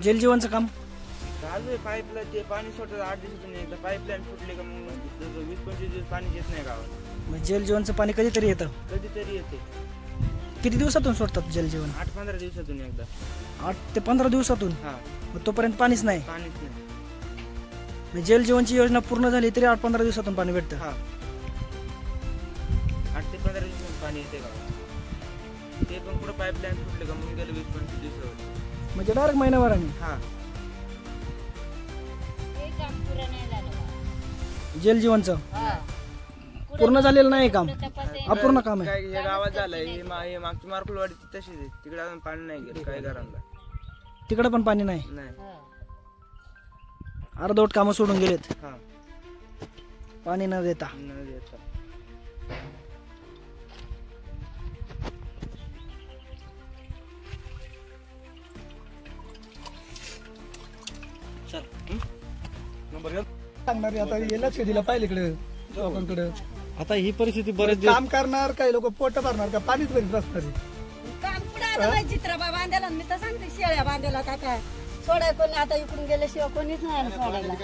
जल जीवनचं काम चालू आहे. पाईपलाईन ते पाणी सोडतात 8 दिवसातून एकदा. पाईपलाईन फुटली का मग 20-25 दिवस पाणी येत नाही गावात. मग जल जीवनचं पाणी कधीतरी येतं. कधीतरी येते. किती दिवसातून सोडतात जल जीवन? 8-15 दिवसातून एकदा. 8 ते 15 दिवसातून. हा, मग तोपर्यंत पाणीच नाही. पाणीच नाही. मग जल जीवनची योजना पूर्ण झाली तरी 8-15 दिवसातून पाणी भेटतं. हा, 8 ते 15 दिवसातून पाणी येते गावात. ते पण पुढे पाईपलाईन फुटले का मग गेलं 20-25 दिवसावर. म्हणजे डायरेक्ट महिनाभराने. हा, जल जीवनचं पूर्ण झालेलं नाही काम, अपूर्ण काम आहे. काय हे गावात झालंय. हे मागची मार्कुलवाडी तशीच आहे. तिकडे अजून पाणी नाही गेलं काही घरांना. तिकडे पण पाणी नाही. अर्धवट कामं सोडून गेलेत हा, पाणी न देता. न देता. सांगणार आता लक्ष दिलं पाहिजे इकडे लोकांकडे. आता ही परिस्थिती बरेच काम करणार काही लोक पोट भरणार का पाणीच भरीत बसणार. काम पुढे आता चित्रबा बांधायला मी तर सांगते शेळ्या बांधायला का काय सोडाय कोणी आता इकडून गेल्याशिवाय कोणीच नाही सोडायला.